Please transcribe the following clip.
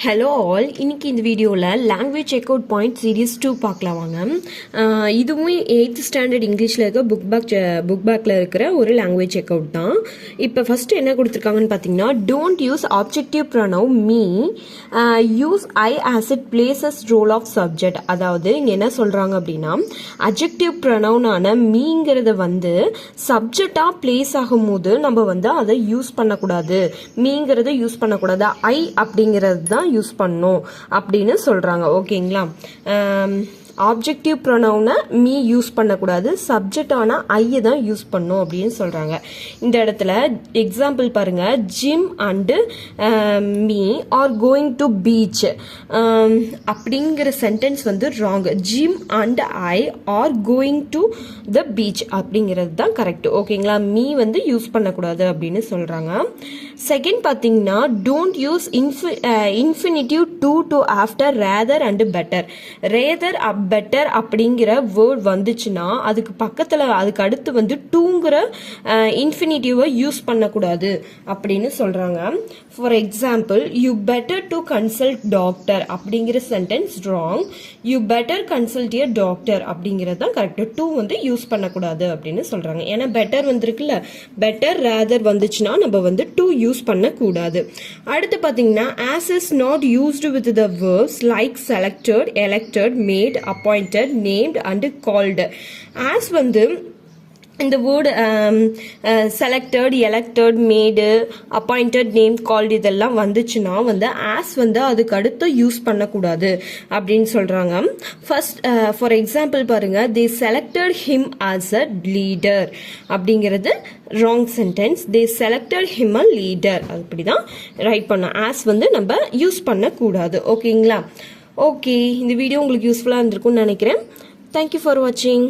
Hello all, இன்னைக்கு இந்த வீடியோவில் language check out point series 2 பார்க்கலாம் வாங்க. இதுவும் 8th ஸ்டாண்டர்ட் இங்கிலீஷில் இருக்க புக் பேக்கில் இருக்கிற ஒரு லாங்குவேஜ் செக் அவுட் தான். இப்போ ஃபஸ்ட்டு என்ன கொடுத்துருக்காங்கன்னு பார்த்தீங்கன்னா, don't use objective pronoun me, use I as it places role of subject. அதாவது இங்கே என்ன சொல்கிறாங்க அப்படின்னா, அட்ஜெக்டிவ் ப்ரொனவுனான மீங்கிறத சப்ஜெக்டாக பிளேஸ் ஆகும்போது நம்ம அதை யூஸ் பண்ணக்கூடாது, மீங்கிறத யூஸ் பண்ணக்கூடாது, ஐ அப்படிங்கிறது தான் யூஸ் பண்ணும் அப்படின்னு சொல்றாங்க. ஓகேங்களா? ஆப்ஜெக்டிவ் ப்ரொனவுனை மீ யூஸ் பண்ணக்கூடாது, சப்ஜெக்டான ஐயை தான் யூஸ் பண்ணும் அப்படின்னு சொல்றாங்க. இந்த இடத்துல எக்ஸாம்பிள் பாருங்க, Jim and me are going to beach அப்படிங்கிற sentence wrong. Jim and I are going to the beach அப்படிங்கிறது தான் கரெக்ட். ஓகேங்களா? மீ யூஸ் பண்ணக்கூடாது அப்படின்னு சொல்றாங்க. செகண்ட் பார்த்தீங்கன்னா, don't use infinitive to after rather and better. Rather better அப்படிங்கிற word வந்துச்சுன்னா அதுக்கு பக்கத்தில் அதுக்கு அடுத்து டூங்கிற இன்ஃபினிட்டிவை யூஸ் பண்ணக்கூடாது அப்படின்னு சொல்றாங்க. For example, you better to consult doctor அப்படிங்கிற sentence wrong. You better consult a doctor அப்படிங்கிறது தான் கரெக்ட். டூ யூஸ் பண்ணக்கூடாது அப்படின்னு சொல்றாங்க. ஏன்னா பெட்டர் இருக்குல்ல, பெட்டர் ரேதர் வந்துச்சுன்னா நம்ம டூ யூஸ் பண்ணக்கூடாது. அடுத்து பார்த்தீங்கன்னா, as is not used with the verbs like selected, elected, made, appointed, named and called. as இந்த வேர்டு செலக்டட், எலெக்டட், மேடு, அப்பாயிண்டட், நேம், கால்டு இதெல்லாம் வந்துச்சுன்னா ஆஸ் அதுக்கு அடுத்து யூஸ் பண்ணக்கூடாது அப்படின்னு சொல்றாங்க. ஃபர்ஸ்ட் ஃபார் எக்ஸாம்பிள் பாருங்க, they selected him as a leader அப்படிங்கிறது wrong sentence. They selected him a leader அப்படிதான் ரைட் பண்ணோம். ஆஸ் நம்ம யூஸ் பண்ணக்கூடாது. ஓகேங்களா? ஓகே, இந்த வீடியோ உங்களுக்கு யூஸ்ஃபுல்லாக இருந்திருக்கும்னு நினைக்கிறேன். தேங்க்யூ ஃபார் வாட்சிங்.